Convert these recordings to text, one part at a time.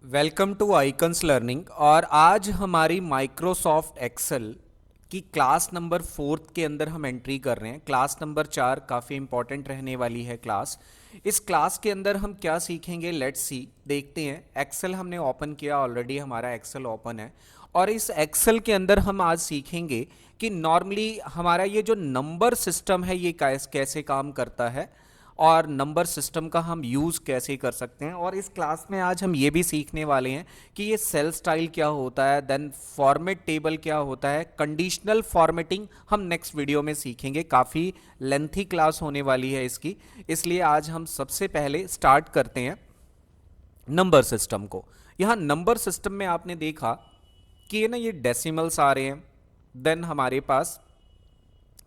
Welcome to icons learning. और आज हमारी माइक्रोसॉफ्ट एक्सेल की क्लास नंबर 4 के अंदर हम एंट्री कर रहे हैं। क्लास नंबर 4 काफ़ी इंपॉर्टेंट रहने वाली है क्लास। इस क्लास के अंदर हम क्या सीखेंगे, लेट्स सी, देखते हैं। एक्सेल हमने ओपन किया, ऑलरेडी हमारा एक्सेल ओपन है। और इस एक्सेल के अंदर हम आज सीखेंगे कि नॉर्मली हमारा ये जो नंबर सिस्टम है ये कैसे काम करता है और नंबर सिस्टम का हम यूज़ कैसे कर सकते हैं। और इस क्लास में आज हम ये भी सीखने वाले हैं कि ये सेल स्टाइल क्या होता है, देन फॉर्मेट टेबल क्या होता है, कंडीशनल फॉर्मेटिंग हम नेक्स्ट वीडियो में सीखेंगे। काफ़ी लेंथी क्लास होने वाली है इसकी, इसलिए आज हम सबसे पहले स्टार्ट करते हैं नंबर सिस्टम को। यहाँ नंबर सिस्टम में आपने देखा कि ये डेसिमल्स आ रहे हैं, देन हमारे पास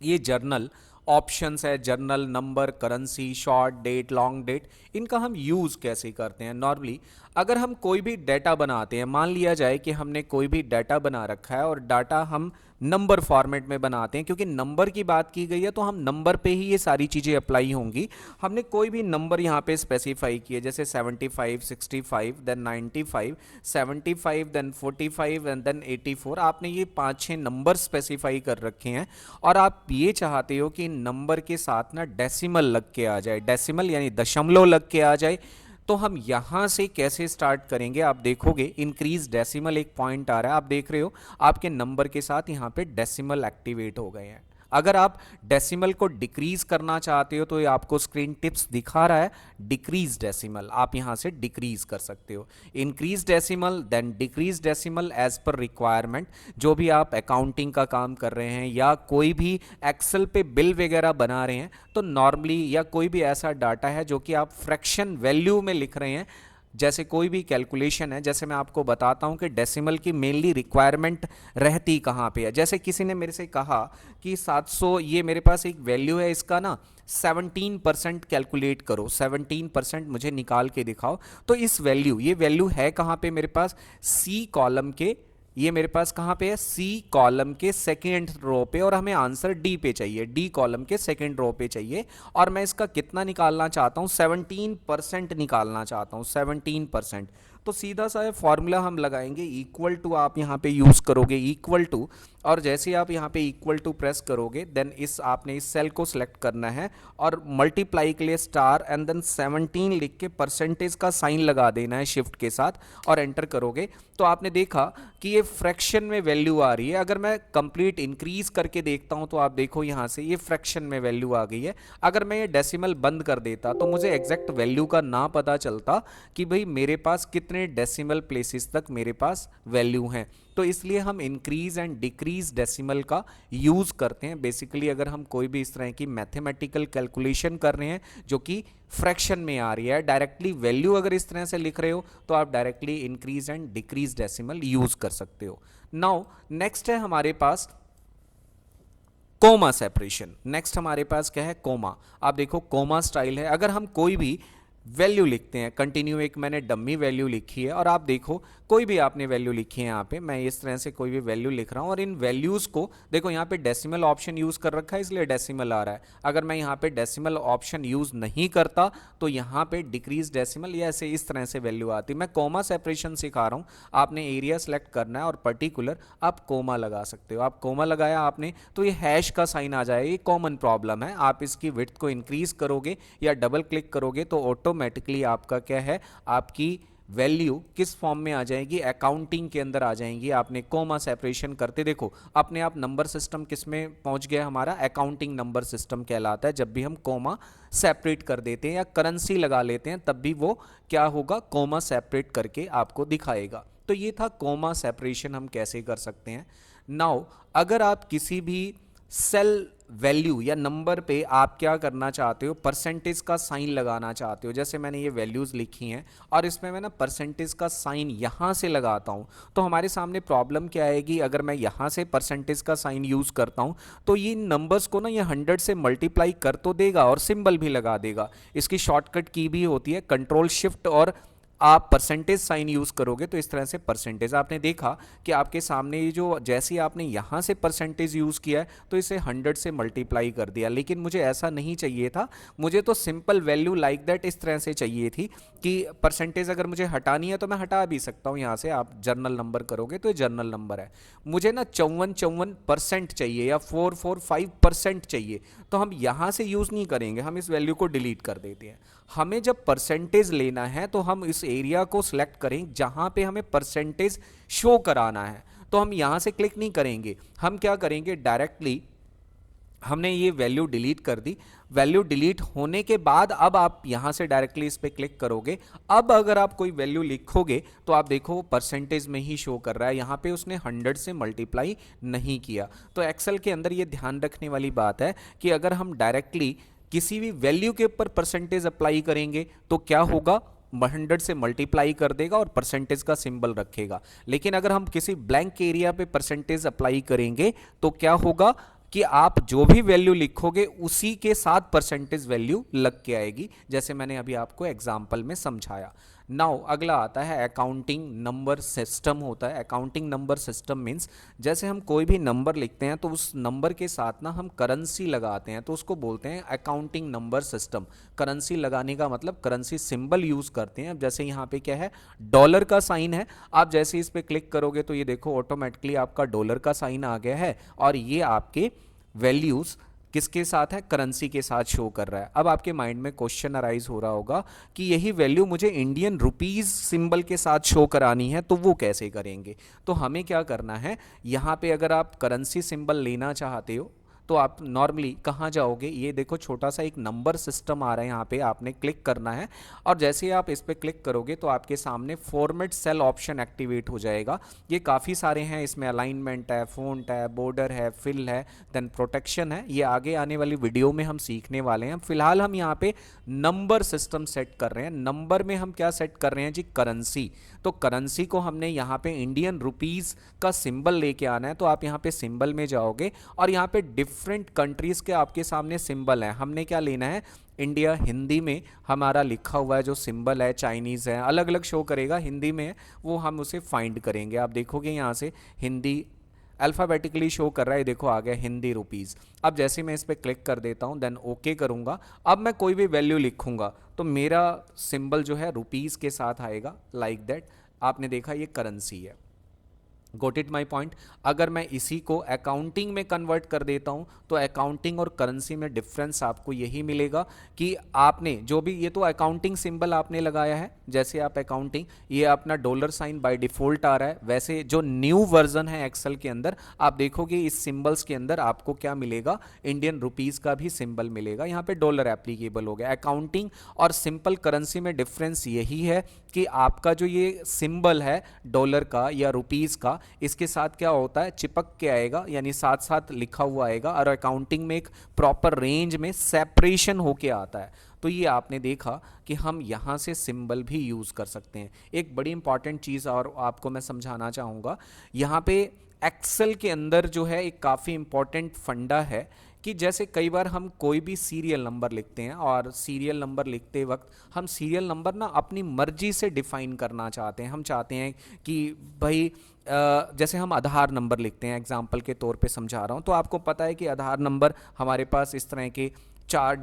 ये जर्नल ऑप्शंस है, general, number, currency, short date, long date. इनका हम यूज़ कैसे करते हैं। नॉर्मली अगर हम कोई भी डाटा बनाते हैं, मान लिया जाए कि हमने कोई भी डाटा बना रखा है और डाटा हम नंबर फॉर्मेट में बनाते हैं, क्योंकि नंबर की बात की गई है तो हम नंबर पे ही ये सारी चीज़ें अप्लाई होंगी। हमने कोई भी नंबर यहाँ पे स्पेसिफाई किए, जैसे 75, 65, देन 95, 75, देन 45 एंड देन 84। आपने ये 5-6 नंबर स्पेसिफाई कर रखे हैं और आप ये चाहते हो कि नंबर के साथ ना डेसिमल लग के आ जाए, डेसिमल यानी दशमलव लग के आ जाए। तो हम यहां से कैसे स्टार्ट करेंगे, आप देखोगे इंक्रीज डेसिमल एक पॉइंट आ रहा है, आप देख रहे हो आपके नंबर के साथ यहां पे डेसिमल एक्टिवेट हो गए हैं। अगर आप डेसिमल को डिक्रीज करना चाहते हो तो ये आपको स्क्रीन टिप्स दिखा रहा है, डिक्रीज डेसिमल, आप यहां से डिक्रीज कर सकते हो। Increase decimal then decrease decimal as per requirement. जो भी आप अकाउंटिंग का काम कर रहे हैं या कोई भी एक्सेल पे बिल वगैरह बना रहे हैं, तो नॉर्मली या कोई भी ऐसा डाटा है जो कि आप फ्रैक्शन वैल्यू में लिख रहे हैं, जैसे कोई भी कैलकुलेशन है, जैसे मैं आपको बताता हूं कि डेसिमल की मेनली रिक्वायरमेंट रहती कहां पे है। जैसे किसी ने मेरे से कहा कि 700, ये मेरे पास एक वैल्यू है, इसका ना 17% कैलकुलेट करो, 17% मुझे निकाल के दिखाओ। तो इस वैल्यू, ये वैल्यू है कहां पे मेरे पास, सी कॉलम के, ये मेरे पास कहां पे है, सी कॉलम के सेकेंड रो पे, और हमें आंसर डी पे चाहिए, डी कॉलम के सेकेंड रो पे चाहिए। और मैं इसका कितना निकालना चाहता हूं, 17% निकालना चाहता हूं, 17%। तो सीधा सा फॉर्मूला हम लगाएंगे, इक्वल टू आप यहां पे यूज करोगे, इक्वल टू। और जैसे आप यहां पे इक्वल टू प्रेस करोगे, देन आपने इस सेल को सिलेक्ट करना है और मल्टीप्लाई के लिए स्टार एंड देन 17 लिख के परसेंटेज का साइन लगा देना है शिफ्ट के साथ, और एंटर करोगे तो आपने देखा कि ये फ्रैक्शन में वैल्यू आ रही है। अगर मैं कंप्लीट इंक्रीज करके देखता हूं तो आप देखो यहां से ये फ्रैक्शन में वैल्यू आ गई है। अगर मैं ये डेसिमल बंद कर देता तो मुझे एग्जैक्ट वैल्यू का ना पता चलता कि भाई मेरे पास कितने डेसिमल प्लेसेस तक मेरे पास वैल्यू हैं। तो इसलिए हम इंक्रीज एंड डिक्रीज डेसिमल का यूज करते हैं। बेसिकली अगर हम कोई भी इस तरह की मैथमेटिकल कैलकुलेशन कर रहे हैं जो कि फ्रैक्शन में आ रही है, डायरेक्टली वैल्यू अगर इस तरह से लिख रहे हो तो आप directly increase and decrease decimal use कर सकते हो। नाउ नेक्स्ट है हमारे पास कोमा सेपरेशन। नेक्स्ट हमारे पास क्या है, कोमा। आप देखो कोमा स्टाइल है। अगर हम कोई भी वैल्यू लिखते हैं, कंटिन्यू, एक मैंने डम्मी वैल्यू लिखी है और आप देखो कोई भी आपने वैल्यू लिखी है, यहाँ पे मैं इस तरह से कोई भी वैल्यू लिख रहा हूँ और इन वैल्यूज को देखो, यहाँ पे डेसिमल ऑप्शन यूज कर रखा है इसलिए डेसिमल आ रहा है। अगर मैं यहाँ पे डेसिमल ऑप्शन यूज नहीं करता तो यहाँ पे डिक्रीज डेसिमल या ऐसे इस तरह से वैल्यू आती। मैं कोमा सेपरेशन सिखा रहा हूँ, आपने एरिया सेलेक्ट करना है और पर्टिकुलर आप कोमा लगा सकते हो। आप कोमा लगाया आपने तो ये हैश का साइन आ जाएगा, ये कॉमन प्रॉब्लम है। आप इसकी विड्थ को इंक्रीज करोगे या डबल क्लिक करोगे तो ऑटोमेटिकली आपका क्या है, आपकी वैल्यू किस फॉर्म में आ जाएगी, अकाउंटिंग के अंदर आ जाएंगी। आपने कोमा सेपरेशन करते देखो अपने आप नंबर सिस्टम किस में पहुंच गया, हमारा अकाउंटिंग नंबर सिस्टम कहलाता है। जब भी हम कोमा सेपरेट कर देते हैं या करेंसी लगा लेते हैं तब भी वो क्या होगा, कोमा सेपरेट करके आपको दिखाएगा। तो ये था कोमा सेपरेशन हम कैसे कर सकते हैं। नाउ अगर आप किसी भी सेल वैल्यू या नंबर पे आप क्या करना चाहते हो, परसेंटेज का साइन लगाना चाहते हो, जैसे मैंने ये वैल्यूज लिखी हैं और इसमें मैं ना परसेंटेज का साइन यहां से लगाता हूं, तो हमारे सामने प्रॉब्लम क्या आएगी। अगर मैं यहां से परसेंटेज का साइन यूज करता हूं तो ये नंबर्स को ना ये 100 से मल्टीप्लाई कर तो देगा और सिंबल भी लगा देगा। इसकी शॉर्टकट की भी होती है कंट्रोल शिफ्ट और आप परसेंटेज साइन यूज करोगे तो इस तरह से परसेंटेज, आपने देखा कि आपके सामने ये जो जैसे ही आपने यहां से परसेंटेज यूज किया है तो इसे 100 से मल्टीप्लाई कर दिया, लेकिन मुझे ऐसा नहीं चाहिए था, मुझे तो सिंपल वैल्यू लाइक दैट इस तरह से चाहिए थी कि परसेंटेज अगर मुझे हटानी है तो मैं हटा भी सकता हूं, यहां से आप जर्नल नंबर करोगे तो ये जर्नल नंबर है। मुझे ना 54% चाहिए या 445% चाहिए, तो हम यहां से यूज नहीं करेंगे, हम इस वैल्यू को डिलीट कर देते हैं। हमें जब परसेंटेज लेना है तो हम इस एरिया को सिलेक्ट करें जहां पे हमें परसेंटेज शो कराना है, तो हम यहां से क्लिक नहीं करेंगे, हम क्या करेंगे डायरेक्टली हमने ये वैल्यू डिलीट कर दी। वैल्यू डिलीट होने के बाद अब आप यहां से डायरेक्टली इस पे क्लिक करोगे, अब अगर आप कोई वैल्यू लिखोगे तो आप देखो परसेंटेज में ही शो कर रहा है, यहां पे उसने 100 से मल्टीप्लाई नहीं किया। तो एक्सेल के अंदर ये ध्यान रखने वाली बात है कि अगर हम डायरेक्टली किसी भी वैल्यू के ऊपर परसेंटेज अप्लाई करेंगे तो क्या होगा, 100 से मल्टीप्लाई कर देगा और परसेंटेज का सिंबल रखेगा। लेकिन अगर हम किसी ब्लैंक एरिया पे परसेंटेज अप्लाई करेंगे तो क्या होगा कि आप जो भी वैल्यू लिखोगे उसी के साथ परसेंटेज वैल्यू लग के आएगी, जैसे मैंने अभी आपको एग्जांपल में समझाया। नाउ अगला आता है अकाउंटिंग नंबर सिस्टम होता है। अकाउंटिंग नंबर सिस्टम मीन्स जैसे हम कोई भी नंबर लिखते हैं तो उस नंबर के साथ ना हम करेंसी लगाते हैं, तो उसको बोलते हैं अकाउंटिंग नंबर सिस्टम। करेंसी लगाने का मतलब करेंसी सिंबल यूज करते हैं। अब जैसे यहाँ पे क्या है, डॉलर का साइन है, आप जैसे इस पे क्लिक करोगे तो ये देखो ऑटोमेटिकली आपका डॉलर का साइन आ गया है और ये आपके वैल्यूज किसके साथ है, करेंसी के साथ शो कर रहा है। अब आपके माइंड में क्वेश्चन अराइज हो रहा होगा कि यही वैल्यू मुझे इंडियन रुपीस सिंबल के साथ शो करानी है तो वो कैसे करेंगे। तो हमें क्या करना है, यहां पे अगर आप करेंसी सिंबल लेना चाहते हो तो आप नॉर्मली कहाँ जाओगे, ये देखो छोटा सा एक नंबर सिस्टम आ रहा है, यहाँ पे आपने क्लिक करना है और जैसे ही आप इस पर क्लिक करोगे तो आपके सामने फॉर्मेट सेल ऑप्शन एक्टिवेट हो जाएगा। ये काफ़ी सारे हैं, इसमें अलाइनमेंट है, फोंट है, बॉर्डर है, फिल है, देन प्रोटेक्शन है, ये आगे आने वाली वीडियो में हम सीखने वाले हैं। फिलहाल हम यहाँ पे नंबर सिस्टम सेट कर रहे हैं। नंबर में हम क्या सेट कर रहे हैं जी, करेंसी। तो करेंसी को हमने यहाँ पे इंडियन रुपीस का सिंबल लेके आना है, तो आप यहाँ पे सिंबल में जाओगे और यहाँ पे डिफरेंट कंट्रीज के आपके सामने सिंबल हैं। हमने क्या लेना है, इंडिया हिंदी में हमारा लिखा हुआ है जो सिंबल है, चाइनीज़ है, अलग अलग शो करेगा, हिंदी में है वो हम उसे फाइंड करेंगे। आप देखोगे यहाँ से हिंदी अल्फ़ाबेटिकली शो कर रहा है, देखो आ गया हिंदी रुपीज़। अब जैसे मैं इस पर क्लिक कर देता हूँ देन ओके करूँगा, अब मैं कोई भी वैल्यू लिखूँगा तो मेरा सिंबल जो है रुपीज़ के साथ आएगा लाइक दैट। आपने देखा ये करेंसी है। Got it my point. अगर मैं इसी को अकाउंटिंग में कन्वर्ट कर देता हूं तो अकाउंटिंग और करेंसी में डिफरेंस आपको यही मिलेगा कि आपने जो भी, ये तो अकाउंटिंग सिंबल आपने लगाया है, जैसे आप अकाउंटिंग, ये अपना डॉलर साइन बाय डिफॉल्ट आ रहा है, वैसे जो न्यू वर्जन है एक्सेल के अंदर आप देखोगे इस सिंबल्स के अंदर आपको क्या मिलेगा, इंडियन रुपीस का भी सिंबल मिलेगा, यहाँ पे डॉलर एप्लीकेबल हो गया। अकाउंटिंग और सिंपल करेंसी में डिफरेंस यही है कि आपका जो ये सिंबल है डॉलर का या रुपीस का, इसके साथ क्या होता है, चिपक के आएगा, यानी साथ साथ लिखा हुआ आएगा, और अकाउंटिंग में एक प्रॉपर रेंज में सेपरेशन होके आता है। तो ये आपने देखा कि हम यहाँ से सिंबल भी यूज़ कर सकते हैं। एक बड़ी इंपॉर्टेंट चीज़ और आपको मैं समझाना चाहूँगा, यहाँ पे एक्सेल के अंदर जो है एक काफ़ी इंपॉर्टेंट फंडा है कि जैसे कई बार हम कोई भी सीरियल नंबर लिखते हैं और सीरियल नंबर लिखते वक्त हम सीरियल नंबर ना अपनी मर्जी से डिफाइन करना चाहते हैं। हम चाहते हैं कि भाई जैसे हम आधार नंबर लिखते हैं, एग्जाम्पल के तौर पे समझा रहा हूँ, तो आपको पता है कि आधार नंबर हमारे पास इस तरह के 4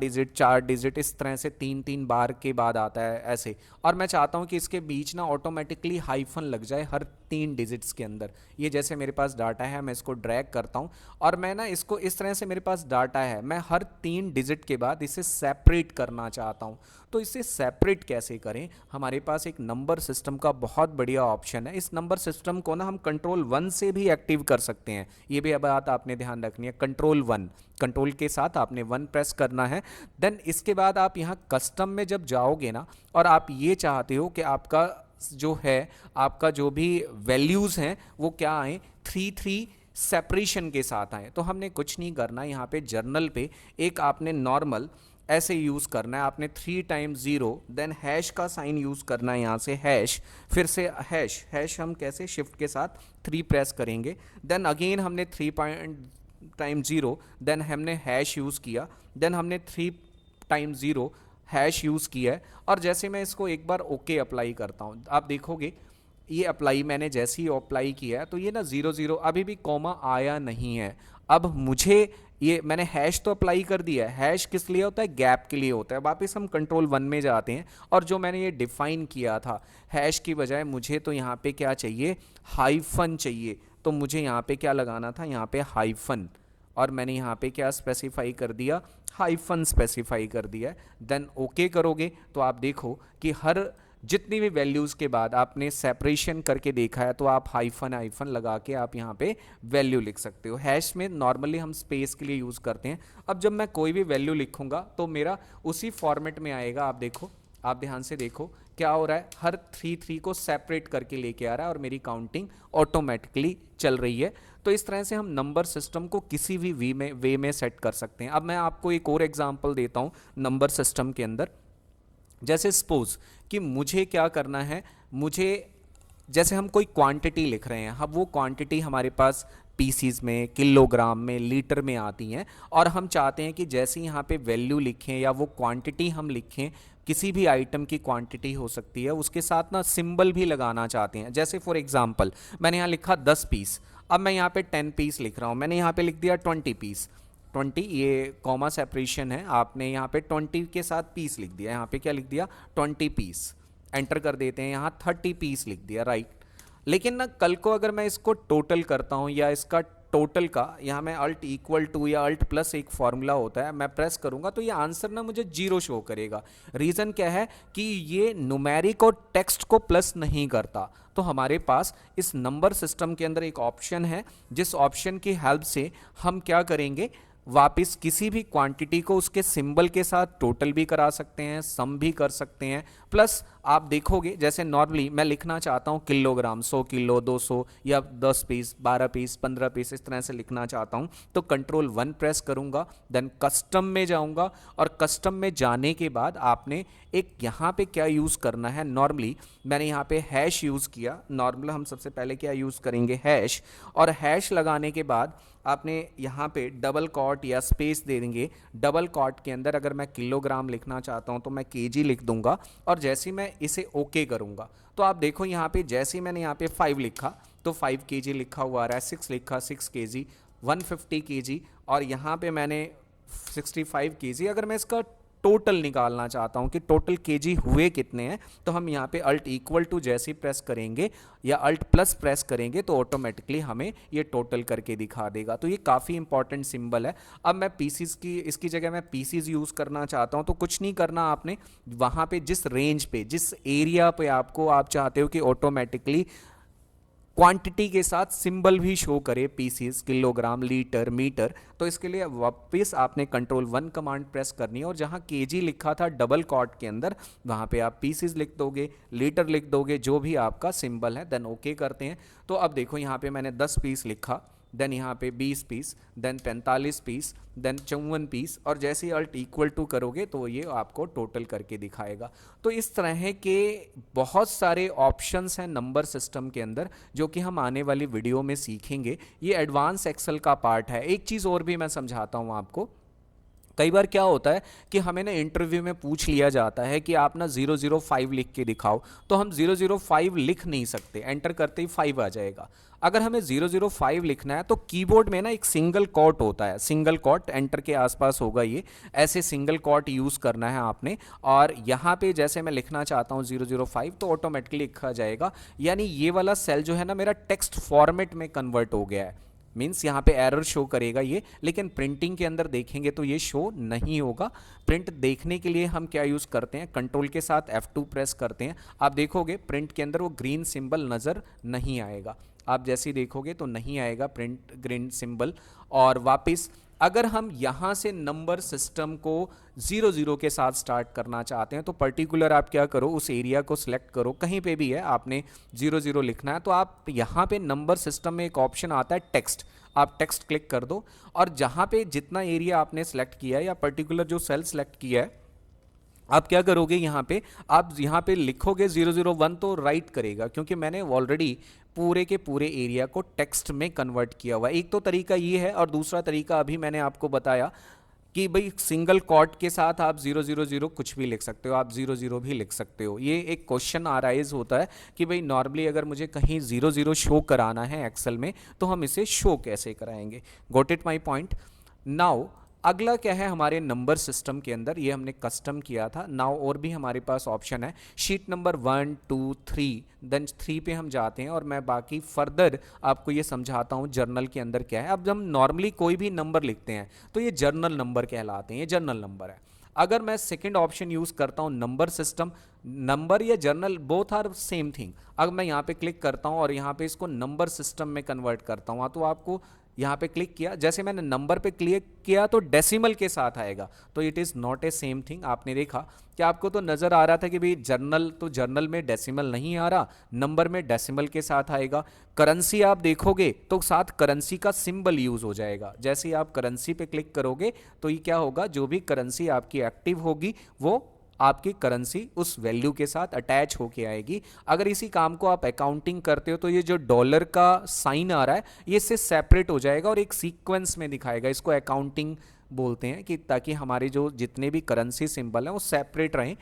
डिजिट इस तरह से 3 3 बार के बाद आता है ऐसे, और मैं चाहता हूँ कि इसके बीच ना ऑटोमेटिकली हाइफन लग जाए हर 3 डिजिट्स के अंदर। ये जैसे मेरे पास डाटा है, मैं इसको ड्रैग करता हूँ और मैं ना इसको इस तरह से, मेरे पास डाटा है, मैं हर 3 डिजिट के बाद इसे सेपरेट करना चाहता हूँ। तो इसे सेपरेट कैसे करें, हमारे पास एक नंबर सिस्टम का बहुत बढ़िया ऑप्शन है। इस नंबर सिस्टम को ना हम कंट्रोल 1 से भी एक्टिव कर सकते हैं, ये भी बात आपने ध्यान रखनी है। कंट्रोल 1, कंट्रोल के साथ आपने 1 प्रेस करना है। देन इसके बाद आप यहाँ कस्टम में जब जाओगे ना और आप ये चाहते हो कि आपका जो है, आपका जो भी वैल्यूज़ हैं वो क्या आए, 3 3 सेपरेशन के साथ आए, तो हमने कुछ नहीं करना। यहाँ पे जर्नल पे एक आपने नॉर्मल ऐसे यूज़ करना है, आपने 3 टाइम्स 0 देन हैश का साइन यूज़ करना है, यहाँ से हैश, फिर से हैश हम कैसे, शिफ्ट के साथ 3 प्रेस करेंगे, देन अगेन हमने 3 टाइम्स 0 देन हमने हैश यूज़ किया, देन हमने 3 टाइम्स 0 हैश यूज़ किया है, और जैसे मैं इसको एक बार ओके अप्लाई करता हूँ, आप देखोगे ये अप्लाई मैंने जैसे ही अप्लाई किया है तो ये ना 0 0 अभी भी कॉमा आया नहीं है। अब मुझे ये मैंने हैश तो अप्लाई कर दिया है, हैश किस लिए होता है, गैप के लिए होता है। वापस हम कंट्रोल 1 में जाते हैं, और जो मैंने ये डिफाइन किया था हैश की बजाय मुझे तो यहाँ पे क्या चाहिए, हाइफन चाहिए। तो मुझे यहाँ पे क्या लगाना था, यहाँ पे हाइफन, और मैंने यहाँ पे क्या स्पेसिफाई कर दिया, हाइफन स्पेसिफाई कर दिया है। देन ओके करोगे तो आप देखो कि हर जितनी भी वैल्यूज़ के बाद आपने सेपरेशन करके देखा है तो आप हाइफन हाइफन लगा के आप यहाँ पे वैल्यू लिख सकते हो। हैश में नॉर्मली हम स्पेस के लिए यूज़ करते हैं। अब जब मैं कोई भी वैल्यू लिखूंगा तो मेरा उसी फॉर्मेट में आएगा। आप देखो, आप ध्यान से देखो क्या हो रहा है, हर 3 को सेपरेट करके लेके आ रहा है और मेरी काउंटिंग ऑटोमेटिकली चल रही है। तो इस तरह से हम नंबर सिस्टम को किसी भी वे में सेट कर सकते हैं। अब मैं आपको एक और एग्जांपल देता हूँ नंबर सिस्टम के अंदर। जैसे सपोज कि मुझे क्या करना है, मुझे जैसे हम कोई क्वांटिटी लिख रहे हैं, अब वो क्वांटिटी हमारे पास पीसीज में, किलोग्राम में, लीटर में आती हैं, और हम चाहते हैं कि जैसे यहाँ पे वैल्यू लिखें या वो क्वांटिटी हम लिखें, किसी भी आइटम की क्वांटिटी हो सकती है, उसके साथ ना सिंबल भी लगाना चाहते हैं। जैसे फॉर एग्जांपल मैंने यहाँ लिखा 10 पीस, अब मैं यहाँ पे 10 पीस लिख रहा हूँ, मैंने यहाँ पे लिख दिया 20 पीस। 20 ये कॉमा सेपरेशन है, आपने यहाँ पे 20 के साथ पीस लिख दिया, यहाँ पे क्या लिख दिया, 20 पीस। एंटर कर देते हैं, यहाँ 30 पीस लिख दिया, राइट। लेकिन ना कल को अगर मैं इसको टोटल करता हूँ, या इसका टोटल का यहाँ मैं अल्ट इक्वल टू या अल्ट प्लस एक फॉर्मूला होता है, मैं प्रेस करूँगा तो ये आंसर ना मुझे 0 शो करेगा। रीज़न क्या है कि ये न्यूमेरिक और टेक्स्ट को प्लस नहीं करता। तो हमारे पास इस नंबर सिस्टम के अंदर एक ऑप्शन है, जिस ऑप्शन की हेल्प से हम क्या करेंगे, वापस किसी भी क्वांटिटी को उसके सिंबल के साथ टोटल भी करा सकते हैं, सम भी कर सकते हैं। प्लस आप देखोगे जैसे नॉर्मली मैं लिखना चाहता हूँ किलोग्राम, 100 किलो, 200 या 10 पीस, 12 पीस, 15 पीस, इस तरह से लिखना चाहता हूँ तो कंट्रोल 1 प्रेस करूँगा, देन कस्टम में जाऊँगा, और कस्टम में जाने के बाद आपने एक यहाँ पे क्या यूज़ करना है, नॉर्मली मैंने यहाँ पे हैश यूज़ किया। नॉर्मल हम सबसे पहले क्या यूज़ करेंगे, हैश, और हैश लगाने के बाद आपने यहाँ पे डबल कॉट या स्पेस दे देंगे। डबल कॉट के अंदर अगर मैं किलोग्राम लिखना चाहता हूँ तो मैं केजी लिख दूंगा, और जैसे ही मैं इसे ओके करूँगा तो आप देखो यहाँ पे जैसे ही मैंने यहाँ पे 5 लिखा तो 5 केजी लिखा हुआ आ रहा है, 6 लिखा 6 केजी, 150 केजी, और यहाँ पे मैंने 65 केजी। अगर मैं इसका टोटल निकालना चाहता हूं कि टोटल केजी हुए कितने हैं, तो हम यहाँ पे अल्ट इक्वल टू जैसे ही प्रेस करेंगे या अल्ट प्लस प्रेस करेंगे तो ऑटोमेटिकली हमें ये टोटल करके दिखा देगा। तो ये काफ़ी इंपॉर्टेंट सिंबल है। अब मैं पीसीज की, इसकी जगह मैं पीसीज यूज़ करना चाहता हूँ तो कुछ नहीं करना, आपने वहाँ पे जिस रेंज पे, जिस एरिया पे आपको आप चाहते हो कि ऑटोमेटिकली क्वांटिटी के साथ सिंबल भी शो करे, पीसीस, किलोग्राम, लीटर, मीटर, तो इसके लिए वापस आपने कंट्रोल 1 कमांड प्रेस करनी है, और जहां केजी लिखा था डबल कॉट के अंदर वहां पे आप पीसीस लिख दोगे, लीटर लिख दोगे, जो भी आपका सिंबल है, देन ओके करते हैं। तो अब देखो यहाँ पे मैंने 10 पीस लिखा, देन यहाँ पे 20 piece, then 45 piece, then 54 piece, और जैसे ही अल्ट इक्वल टू करोगे तो ये आपको टोटल करके दिखाएगा। तो इस तरह के बहुत सारे ऑप्शंस हैं नंबर सिस्टम के अंदर जो कि हम आने वाली वीडियो में सीखेंगे। ये एडवांस एक्सेल का पार्ट है। एक चीज़ और भी मैं समझाता हूँ आपको। कई बार क्या होता है कि हमें ना इंटरव्यू में पूछ लिया जाता है कि आप ना 005 लिख के दिखाओ, तो हम 005 लिख नहीं सकते, एंटर करते ही 5 आ जाएगा। अगर हमें 005 लिखना है तो कीबोर्ड में ना एक सिंगल कॉट होता है, सिंगल कॉट एंटर के आसपास होगा, ये ऐसे सिंगल कॉट यूज़ करना है आपने, और यहाँ पे जैसे मैं लिखना चाहता हूँ 005 तो ऑटोमेटिकली लिखा जाएगा। यानी ये वाला सेल जो है ना मेरा टेक्स्ट फॉर्मेट में कन्वर्ट हो गया है, मीन्स यहाँ पे एरर शो करेगा ये, लेकिन प्रिंटिंग के अंदर देखेंगे तो ये शो नहीं होगा। प्रिंट देखने के लिए हम क्या यूज़ करते हैं, कंट्रोल के साथ F2 प्रेस करते हैं, आप देखोगे प्रिंट के अंदर वो ग्रीन सिंबल नज़र नहीं आएगा। आप जैसे ही देखोगे तो नहीं आएगा प्रिंट ग्रीन सिंबल। और वापस अगर हम यहाँ से नंबर सिस्टम को 0 के साथ स्टार्ट करना चाहते हैं तो पर्टिकुलर आप क्या करो, उस एरिया को सिलेक्ट करो, कहीं पे भी है आपने 0 लिखना है तो आप यहाँ पे नंबर सिस्टम में एक ऑप्शन आता है टेक्स्ट, आप टेक्स्ट क्लिक कर दो, और जहाँ पे जितना एरिया आपने सेलेक्ट किया है या पर्टिकुलर जो सेल सेलेक्ट किया है आप क्या करोगे, यहाँ पे आप यहाँ पे लिखोगे 001 तो राइट करेगा, क्योंकि मैंने ऑलरेडी पूरे के पूरे एरिया को टेक्स्ट में कन्वर्ट किया हुआ है। एक तो तरीका ये है, और दूसरा तरीका अभी मैंने आपको बताया कि भाई सिंगल कॉट के साथ आप 000 कुछ भी लिख सकते हो, आप 00 भी लिख सकते हो। ये एक क्वेश्चन अराइज होता है कि भाई नॉर्मली अगर मुझे कहीं 00 शो कराना है एक्सेल में तो हम इसे शो कैसे कराएंगे। Got it my point. Now अगला क्या है हमारे नंबर सिस्टम के अंदर, ये हमने कस्टम किया था। नाउ और भी हमारे पास ऑप्शन है, शीट नंबर 1 2 3, देन 3 पे हम जाते हैं और मैं बाकी फर्दर आपको ये समझाता हूँ जर्नल के अंदर क्या है। अब हम नॉर्मली कोई भी नंबर लिखते हैं तो ये जर्नल नंबर कहलाते हैं, ये जर्नल नंबर है। अगर मैं सेकंड ऑप्शन यूज करता हूँ नंबर सिस्टम, नंबर या general both are same thing. अगर मैं यहाँ पे क्लिक करता हूँ और यहाँ पे इसको नंबर सिस्टम में कन्वर्ट करता हूँ तो आपको यहाँ पे क्लिक किया, जैसे मैंने नंबर पे क्लिक किया तो डेसिमल के साथ आएगा, तो it is not a same thing. आपने देखा कि आपको तो नज़र आ रहा था कि भाई जर्नल तो जर्नल में डेसिमल नहीं आ रहा, नंबर में डेसिमल के साथ आएगा। करेंसी आप देखोगे तो साथ करेंसी का सिंबल यूज हो जाएगा। जैसे ही आप करेंसी पे क्लिक करोगे तो ये क्या होगा, जो भी करेंसी आपकी एक्टिव होगी वो आपकी करेंसी उस वैल्यू के साथ अटैच होके आएगी। अगर इसी काम को आप अकाउंटिंग करते हो तो ये जो डॉलर का साइन आ रहा है ये इससे सेपरेट हो जाएगा और एक सीक्वेंस में दिखाएगा। इसको अकाउंटिंग बोलते हैं कि ताकि हमारे जो जितने भी करेंसी सिंबल हैं वो सेपरेट रहें।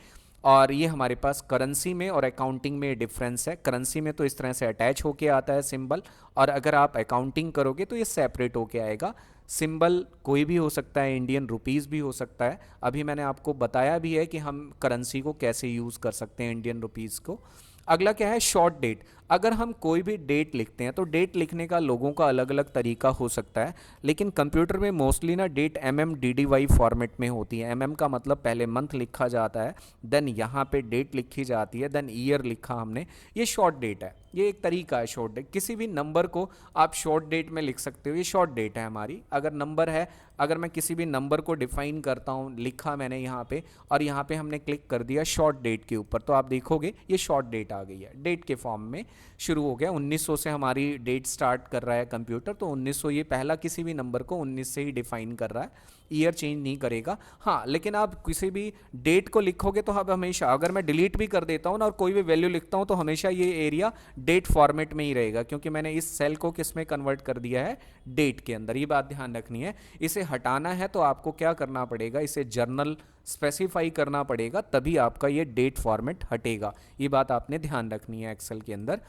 और ये हमारे पास करेंसी में और अकाउंटिंग में डिफरेंस है। करेंसी में तो इस तरह से अटैच होके आता है सिंबल, और अगर आप अकाउंटिंग करोगे तो ये सेपरेट होके आएगा। सिंबल कोई भी हो सकता है, इंडियन रुपीस भी हो सकता है। अभी मैंने आपको बताया भी है कि हम करेंसी को कैसे यूज़ कर सकते हैं, इंडियन रुपीस को। अगला क्या है, शॉर्ट डेट। अगर हम कोई भी डेट लिखते हैं तो डेट लिखने का लोगों का अलग अलग तरीका हो सकता है, लेकिन कंप्यूटर में मोस्टली ना डेट MMDDY फॉर्मेट में होती है। MM का मतलब पहले मंथ लिखा जाता है, देन यहाँ पे डेट लिखी जाती है, देन ईयर लिखा हमने, ये शॉर्ट डेट है। ये एक तरीका है शॉर्ट डेट। किसी भी नंबर को आप शॉर्ट डेट में लिख सकते हो, ये शॉर्ट डेट है हमारी। अगर नंबर है, अगर मैं किसी भी नंबर को डिफाइन करता हूँ, लिखा मैंने यहाँ पे और यहाँ पे हमने क्लिक कर दिया शॉर्ट डेट के ऊपर, तो आप देखोगे ये शॉर्ट डेट आ गई है, डेट के फॉर्म में शुरू हो गया। 1900 से हमारी डेट स्टार्ट कर रहा है कंप्यूटर, तो 1900 ये पहला किसी भी नंबर को 19 से ही डिफाइन कर रहा है, ईयर चेंज नहीं करेगा। हाँ, लेकिन आप किसी भी डेट को लिखोगे तो अब हमेशा, अगर मैं डिलीट भी कर देता हूँ ना और कोई भी वैल्यू लिखता हूँ तो हमेशा ये एरिया डेट फॉर्मेट में ही रहेगा, क्योंकि मैंने इस सेल को किस में कन्वर्ट कर दिया है, डेट के अंदर। ये बात ध्यान रखनी है। इसे हटाना है तो आपको क्या करना पड़ेगा, इसे जर्नल स्पेसिफाई करना पड़ेगा, तभी आपका ये डेट फॉर्मेट हटेगा। ये बात आपने ध्यान रखनी है एक्सेल के अंदर।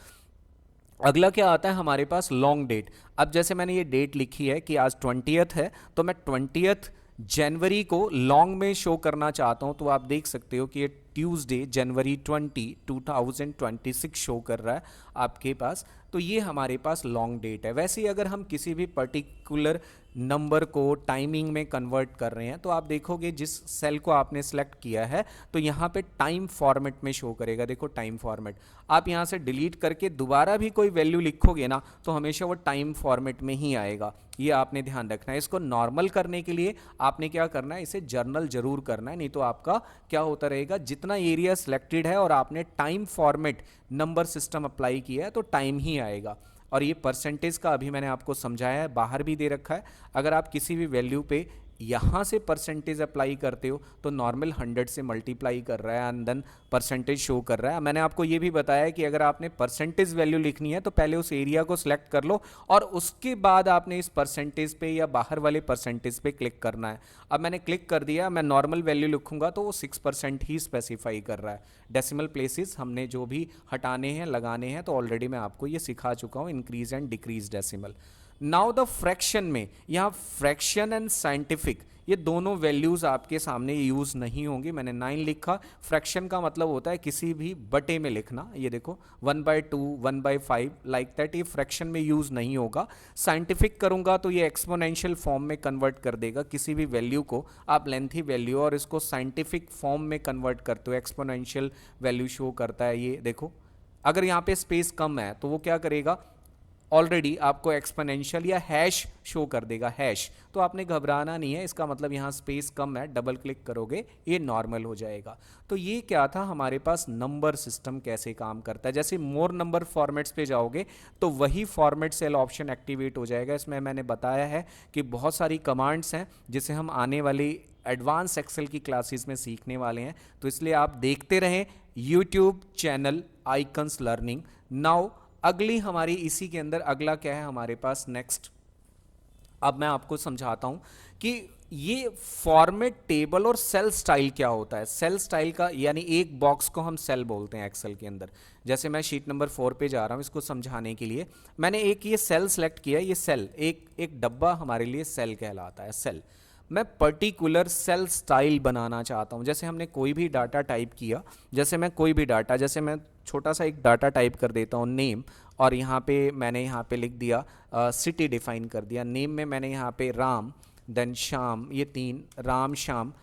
अगला क्या आता है हमारे पास, लॉन्ग डेट। अब जैसे मैंने ये डेट लिखी है कि आज 20th है, तो मैं 20th जनवरी को लॉन्ग में शो करना चाहता हूँ, तो आप देख सकते हो कि ये ट्यूसडे जनवरी 2026 शो कर रहा है आपके पास, तो ये हमारे पास लॉन्ग डेट है। वैसे ही अगर हम किसी भी पर्टिकुलर नंबर को टाइमिंग में कन्वर्ट कर रहे हैं तो आप देखोगे जिस सेल को आपने सेलेक्ट किया है तो यहाँ पे टाइम फॉर्मेट में शो करेगा। देखो टाइम फॉर्मेट, आप यहाँ से डिलीट करके दोबारा भी कोई वैल्यू लिखोगे ना तो हमेशा वो टाइम फॉर्मेट में ही आएगा। ये आपने ध्यान रखना है। इसको नॉर्मल करने के लिए आपने क्या करना है, इसे जर्नल जरूर करना है, नहीं तो आपका क्या होता रहेगा, जितना एरिया सिलेक्टेड है और आपने time format number system apply किया है तो टाइम ही आएगा। और ये परसेंटेज का अभी मैंने आपको समझाया है, बाहर भी दे रखा है। अगर आप किसी भी वैल्यू पे यहाँ से परसेंटेज अप्लाई करते हो तो नॉर्मल 100 से मल्टीप्लाई कर रहा है एंड देन परसेंटेज शो कर रहा है। मैंने आपको ये भी बताया कि अगर आपने परसेंटेज वैल्यू लिखनी है तो पहले उस एरिया को सिलेक्ट कर लो और उसके बाद आपने इस परसेंटेज पे या बाहर वाले परसेंटेज पे क्लिक करना है। अब मैंने क्लिक कर दिया, मैं नॉर्मल वैल्यू लिखूंगा तो वो 6% ही स्पेसिफाई कर रहा है। डेसिमल प्लेसेस हमने जो भी हटाने हैं लगाने हैं तो ऑलरेडी मैं आपको ये सिखा चुका हूँ, increase and decrease decimal. Now the fraction में, यहाँ फ्रैक्शन एंड साइंटिफिक ये दोनों वैल्यूज आपके सामने यूज नहीं होंगी। मैंने 9 लिखा। फ्रैक्शन का मतलब होता है किसी भी बटे में लिखना, ये देखो 1/2 1/5 लाइक दैट, ये फ्रैक्शन में यूज नहीं होगा। साइंटिफिक करूंगा तो ये एक्सपोनेंशियल फॉर्म में कन्वर्ट कर देगा। किसी भी वैल्यू को आप लेंथी वैल्यू और इसको साइंटिफिक फॉर्म में कन्वर्ट करते हो, एक्सपोनेंशियल वैल्यू शो करता है। ये देखो अगर यहाँ पे स्पेस कम है तो वो क्या करेगा, ऑलरेडी आपको एक्सपोनेंशियल या हैश शो कर देगा, हैश। तो आपने घबराना नहीं है, इसका मतलब यहाँ स्पेस कम है, डबल क्लिक करोगे ये नॉर्मल हो जाएगा। तो ये क्या था हमारे पास नंबर सिस्टम कैसे काम करता है। जैसे मोर नंबर फॉर्मेट्स पे जाओगे तो वही फॉर्मेट सेल ऑप्शन एक्टिवेट हो जाएगा। इसमें मैंने बताया है कि बहुत सारी कमांड्स हैं जिसे हम आने वाली एडवांस एक्सेल की क्लासेस में सीखने वाले हैं, तो इसलिए आप देखते रहें YouTube channel icons learning. Now अगली हमारी इसी के अंदर अगला क्या है हमारे पास, नेक्स्ट अब मैं आपको समझाता हूं कि ये फॉर्मेट टेबल और सेल स्टाइल क्या होता है। सेल स्टाइल का यानी एक बॉक्स को हम सेल बोलते हैं एक्सेल के अंदर। जैसे मैं शीट नंबर 4 पे जा रहा हूं, इसको समझाने के लिए मैंने एक ये सेल सेलेक्ट किया। ये सेल एक एक डब्बा हमारे लिए सेल कहलाता है। सेल मैं पर्टिकुलर सेल स्टाइल बनाना चाहता हूं। जैसे हमने कोई भी डाटा टाइप किया, जैसे मैं कोई भी डाटा, जैसे मैं छोटा सा एक डाटा टाइप कर देता हूं नेम, और यहाँ पे मैंने यहाँ पे लिख दिया सिटी डिफाइन कर दिया। नेम में मैंने यहाँ पे राम, देन श्याम, ये तीन, राम श्याम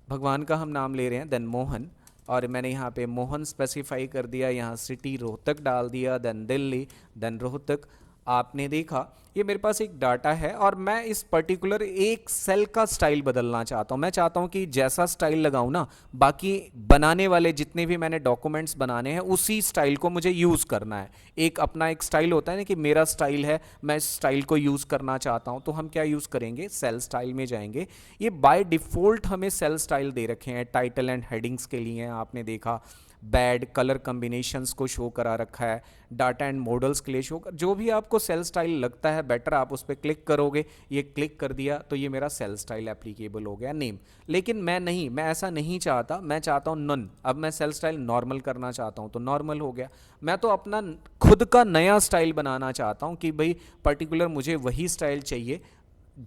भगवान का हम नाम ले रहे हैं, देन मोहन, और मैंने यहाँ पे मोहन स्पेसिफाई कर दिया। यहाँ सिटी रोहतक डाल दिया, देन दिल्ली, देन रोहतक। आपने देखा ये मेरे पास एक डाटा है और मैं इस पर्टिकुलर एक सेल का स्टाइल बदलना चाहता हूँ। मैं चाहता हूँ कि जैसा स्टाइल लगाऊँ ना, बाकी बनाने वाले जितने भी मैंने डॉक्यूमेंट्स बनाने हैं उसी स्टाइल को मुझे यूज़ करना है। एक अपना एक स्टाइल होता है ना कि मेरा स्टाइल है, मैं इस स्टाइल को यूज़ करना चाहता हूँ। तो हम क्या यूज़ करेंगे, सेल स्टाइल में जाएंगे। ये बाय डिफ़ॉल्ट हमें सेल स्टाइल दे रखे हैं टाइटल एंड हेडिंग्स के लिए। आपने देखा बैड कलर कम्बिनेशंस को शो करा रखा है, डाटा एंड मॉडल्स के लिए शो कर, जो भी आपको सेल स्टाइल लगता है बेटर आप उस पर क्लिक करोगे। ये क्लिक कर दिया तो ये मेरा सेल स्टाइल एप्लीकेबल हो गया नेम। लेकिन मैं ऐसा नहीं चाहता, मैं चाहता हूँ नन। अब मैं सेल स्टाइल नॉर्मल करना चाहता हूँ तो नॉर्मल हो गया। मैं तो अपना खुद का नया स्टाइल बनाना चाहता हूँ कि भाई पर्टिकुलर मुझे वही स्टाइल चाहिए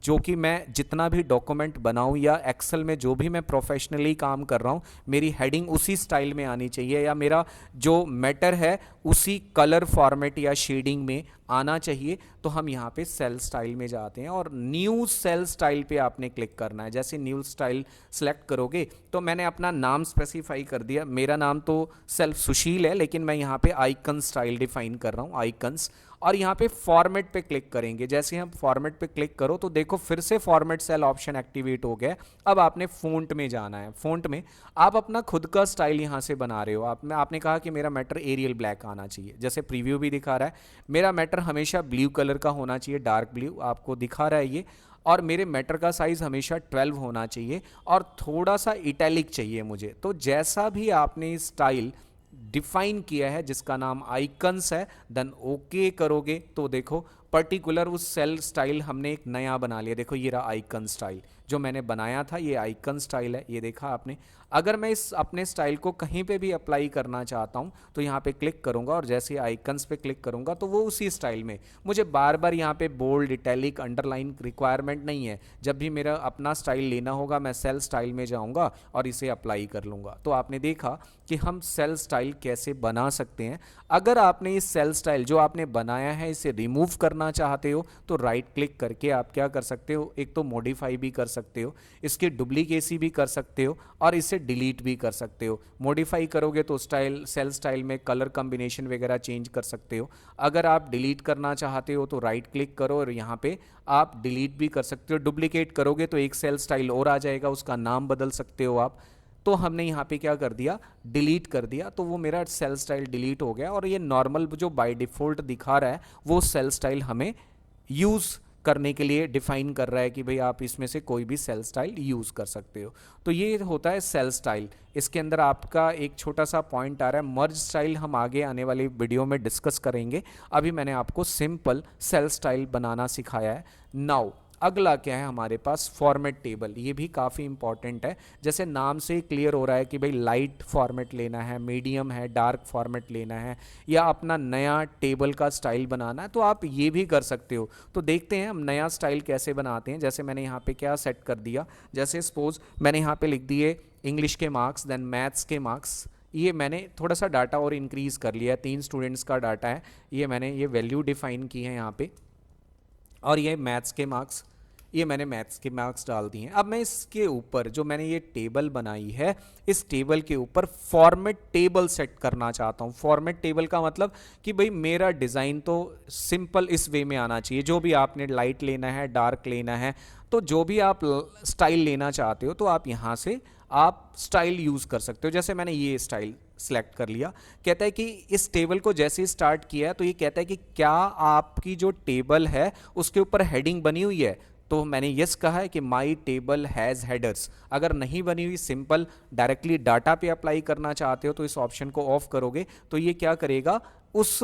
जो कि मैं जितना भी डॉक्यूमेंट बनाऊं या एक्सेल में जो भी मैं प्रोफेशनली काम कर रहा हूं, मेरी हेडिंग उसी स्टाइल में आनी चाहिए, या मेरा जो मैटर है उसी कलर फॉर्मेट या शेडिंग में आना चाहिए। तो हम यहाँ पे सेल स्टाइल में जाते हैं और न्यू सेल स्टाइल पे आपने क्लिक करना है। जैसे न्यू स्टाइल सेलेक्ट करोगे तो मैंने अपना नाम स्पेसिफाई कर दिया। मेरा नाम तो सेल्फ सुशील है, लेकिन मैं यहाँ पे आइकन स्टाइल डिफाइन कर रहा हूँ, आइकन्स। और यहाँ पे फॉर्मेट पे क्लिक करेंगे। जैसे हम फॉर्मेट पे क्लिक करो तो देखो फिर से फॉर्मेट सेल ऑप्शन एक्टिवेट हो गया। अब आपने फ़ॉन्ट में जाना है। फ़ॉन्ट में आप अपना खुद का स्टाइल यहाँ से बना रहे हो। आपने कहा कि मेरा मैटर एरियल ब्लैक आना चाहिए, जैसे प्रीव्यू भी दिखा रहा है। मेरा मैटर हमेशा ब्लू कलर का होना चाहिए, डार्क ब्लू आपको दिखा रहा है ये। और मेरे मैटर का साइज़ हमेशा 12 होना चाहिए और थोड़ा सा इटैलिक चाहिए मुझे। तो जैसा भी आपने स्टाइल डिफाइन किया है जिसका नाम आइकन्स है, देन ओके करोगे तो देखो पर्टिकुलर उस सेल स्टाइल हमने एक नया बना लिया। देखो ये रहा आइकन स्टाइल जो मैंने बनाया था, ये आइकन स्टाइल है, ये देखा आपने। अगर मैं इस अपने स्टाइल को कहीं पे भी अप्लाई करना चाहता हूँ तो यहाँ पे क्लिक करूँगा और जैसे आइकन्स पे क्लिक करूँगा तो वो उसी स्टाइल में, मुझे बार बार यहाँ पे बोल्ड इटैलिक अंडरलाइन रिक्वायरमेंट नहीं है। जब भी मेरा अपना स्टाइल लेना होगा मैं सेल स्टाइल में जाऊँगा और इसे अप्लाई कर लूँगा। तो आपने देखा कि हम सेल स्टाइल कैसे बना सकते हैं। अगर आपने इस सेल स्टाइल जो आपने बनाया है इसे रिमूव करना चाहते हो तो राइट क्लिक करके आप क्या कर सकते हो, एक तो मॉडिफाई भी कर सकते हो, इसकी डुप्लीकेसी भी कर सकते हो और इसे डिलीट भी कर सकते हो। मॉडिफाई करोगे तो स्टाइल सेल स्टाइल में कलर कॉम्बिनेशन वगैरह चेंज कर सकते हो। अगर आप डिलीट करना चाहते हो तो राइट क्लिक करो और यहाँ पे आप डिलीट भी कर सकते हो। डुप्लीकेट करोगे तो एक सेल स्टाइल और आ जाएगा, उसका नाम बदल सकते हो आप। तो हमने यहाँ पे क्या कर दिया, डिलीट कर दिया, तो वो मेरा सेल स्टाइल डिलीट हो गया। और ये नॉर्मल जो बाय डिफ़ॉल्ट दिखा रहा है वो सेल स्टाइल हमें यूज़ करने के लिए डिफाइन कर रहा है कि भाई आप इसमें से कोई भी सेल स्टाइल यूज़ कर सकते हो। तो ये होता है सेल स्टाइल। इसके अंदर आपका एक छोटा सा पॉइंट आ रहा है, मर्ज स्टाइल हम आगे आने वाली वीडियो में डिस्कस करेंगे। अभी मैंने आपको सिंपल सेल स्टाइल बनाना सिखाया है। नाउ अगला क्या है हमारे पास, फॉर्मेट टेबल। ये भी काफ़ी इंपॉर्टेंट है। जैसे नाम से ही क्लियर हो रहा है कि भाई लाइट फॉर्मेट लेना है, मीडियम है, डार्क फॉर्मेट लेना है, या अपना नया टेबल का स्टाइल बनाना है, तो आप ये भी कर सकते हो। तो देखते हैं हम नया स्टाइल कैसे बनाते हैं। जैसे मैंने यहाँ पे क्या सेट कर दिया, जैसे सपोज मैंने यहाँ पे लिख दिए इंग्लिश के मार्क्स, देन मैथ्स के मार्क्स। ये मैंने थोड़ा सा डाटा और इंक्रीज़ कर लिया है, 3 स्टूडेंट्स का डाटा है, ये मैंने ये वैल्यू डिफाइन की है यहाँ पे। और ये मैथ्स के मार्क्स, ये मैंने मैथ्स के मार्क्स डाल दिए हैं। अब मैं इसके ऊपर जो मैंने ये टेबल बनाई है, इस टेबल के ऊपर फॉर्मेट टेबल सेट करना चाहता हूँ। फॉर्मेट टेबल का मतलब कि भाई मेरा डिज़ाइन तो सिंपल इस वे में आना चाहिए। जो भी आपने लाइट लेना है, डार्क लेना है, तो जो भी आप स्टाइल लेना चाहते हो तो आप यहाँ से आप स्टाइल यूज़ कर सकते हो। जैसे मैंने ये स्टाइल सेलेक्ट कर लिया। कहता है कि इस टेबल को जैसे स्टार्ट किया तो ये कहता है कि क्या आपकी जो टेबल है उसके ऊपर हेडिंग बनी हुई है। तो मैंने यस कहा है कि माई टेबल हैज़ हेडर्स। अगर नहीं बनी हुई, सिंपल डायरेक्टली डाटा पे अप्लाई करना चाहते हो तो इस ऑप्शन को ऑफ करोगे तो ये क्या करेगा, उस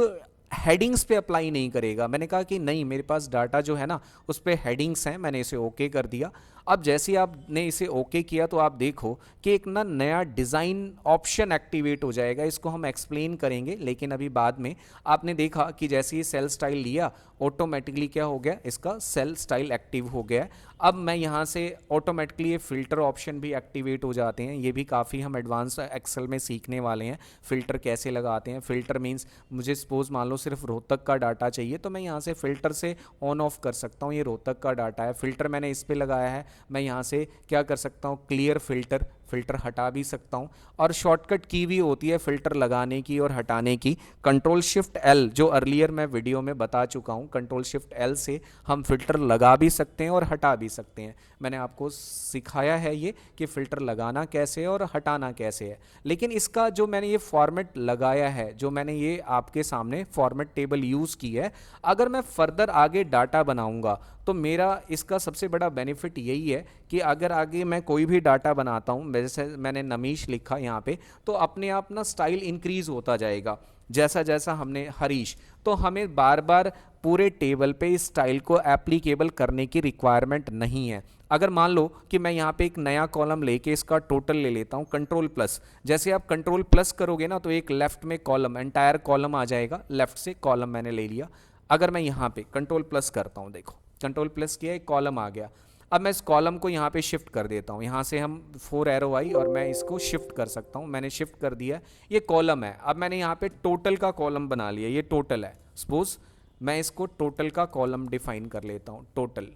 हेडिंग्स पे अप्लाई नहीं करेगा। मैंने कहा कि नहीं, मेरे पास डाटा जो है ना उस पे हेडिंग्स हैं, मैंने इसे ओके कर दिया। अब जैसे ही आपने इसे ओके किया तो आप देखो कि एक ना नया डिज़ाइन ऑप्शन एक्टिवेट हो जाएगा। इसको हम एक्सप्लेन करेंगे लेकिन अभी बाद में। आपने देखा कि जैसे ही सेल स्टाइल लिया ऑटोमेटिकली क्या हो गया, इसका सेल स्टाइल एक्टिव हो गया। अब मैं यहाँ से ऑटोमेटिकली ये फ़िल्टर ऑप्शन भी एक्टिवेट हो जाते हैं। ये भी काफ़ी हम एडवांस एक्सेल में सीखने वाले हैं, फ़िल्टर कैसे लगाते हैं। फ़िल्टर मींस मुझे सपोज मान लो सिर्फ रोहतक का डाटा चाहिए तो मैं यहाँ से फ़िल्टर से ऑन ऑफ कर सकता हूँ। ये रोहतक का डाटा है, फ़िल्टर मैंने इस पर लगाया है, मैं यहाँ से क्या कर सकता हूँ, क्लियर फ़िल्टर, फ़िल्टर हटा भी सकता हूँ। और शॉर्टकट की भी होती है फ़िल्टर लगाने की और हटाने की, कंट्रोल शिफ्ट एल, जो अर्लियर मैं वीडियो में बता चुका हूँ। कंट्रोल शिफ्ट एल से हम फ़िल्टर लगा भी सकते हैं और हटा भी सकते हैं। मैंने आपको सिखाया है ये कि फ़िल्टर लगाना कैसे है और हटाना कैसे है। लेकिन इसका जो मैंने ये फॉर्मेट लगाया है, जो मैंने ये आपके सामने फॉर्मेट टेबल यूज़ की है, अगर मैं फर्दर आगे डाटा बनाऊंगा तो मेरा इसका सबसे बड़ा बेनिफिट यही है कि अगर आगे मैं कोई भी डाटा बनाता हूँ, जैसे मैंने नमीश लिखा यहाँ पे, तो अपने आप ना स्टाइल इंक्रीज होता जाएगा। जैसा जैसा हमने हरीश, तो हमें बार बार पूरे टेबल पे इस स्टाइल को एप्लीकेबल करने की रिक्वायरमेंट नहीं है। अगर मान लो कि मैं यहाँ पे एक नया कॉलम लेके इसका टोटल ले लेता हूँ, कंट्रोल प्लस, जैसे आप कंट्रोल प्लस करोगे ना तो एक लेफ्ट में कॉलम, एंटायर कॉलम आ जाएगा, लेफ्ट से कॉलम मैंने ले लिया। अगर मैं यहाँ पे कंट्रोल प्लस करता हूँ, देखो कंट्रोल प्लस किया, एक कॉलम आ गया। अब मैं इस कॉलम को यहाँ पे शिफ्ट कर देता हूँ, यहाँ से हम 4 एरो आई और मैं इसको शिफ्ट कर सकता हूँ। मैंने शिफ्ट कर दिया, ये कॉलम है। अब मैंने यहाँ पे टोटल का कॉलम बना लिया, ये टोटल है। सपोज मैं इसको टोटल का कॉलम डिफाइन कर लेता हूँ, टोटल।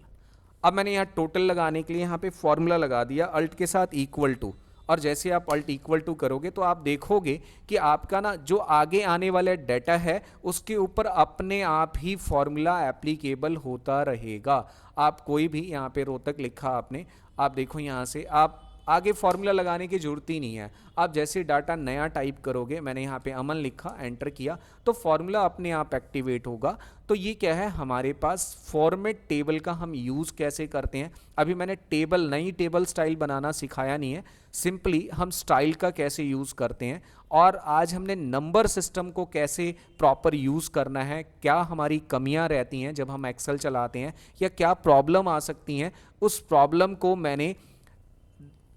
अब मैंने यहाँ टोटल लगाने के लिए यहाँ पे फॉर्मूला लगा दिया, अल्ट के साथ इक्वल टू। और जैसे आप अल्ट इक्वल टू करोगे तो आप देखोगे कि आपका ना जो आगे आने वाला डाटा है उसके ऊपर अपने आप ही फॉर्मूला एप्लीकेबल होता रहेगा। आप कोई भी यहाँ पे रोहतक लिखा आपने, आप देखो यहाँ से आप आगे फॉर्मूला लगाने की जरूरत ही नहीं है। आप जैसे डाटा नया टाइप करोगे, मैंने यहाँ पे अमन लिखा, एंटर किया, तो फॉर्मूला अपने आप एक्टिवेट होगा। तो ये क्या है, हमारे पास फॉर्मेट टेबल का हम यूज़ कैसे करते हैं। अभी मैंने टेबल, नई टेबल स्टाइल बनाना सिखाया नहीं है, सिंपली हम स्टाइल का कैसे यूज़ करते हैं। और आज हमने नंबर सिस्टम को कैसे प्रॉपर यूज़ करना है, क्या हमारी कमियां रहती हैं जब हम एक्सेल चलाते हैं, या क्या प्रॉब्लम आ सकती हैं, उस प्रॉब्लम को मैंने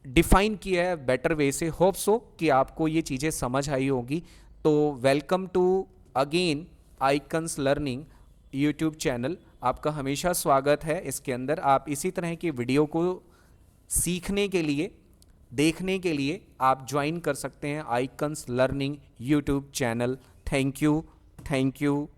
डिफाइन किया है बेटर वे से। होप सो कि आपको ये चीज़ें समझ आई होगी। तो welcome to again icons learning YouTube channel, आपका हमेशा स्वागत है इसके अंदर। आप इसी तरह की वीडियो को सीखने के लिए, देखने के लिए आप ज्वाइन कर सकते हैं icons learning YouTube channel. Thank you, thank you.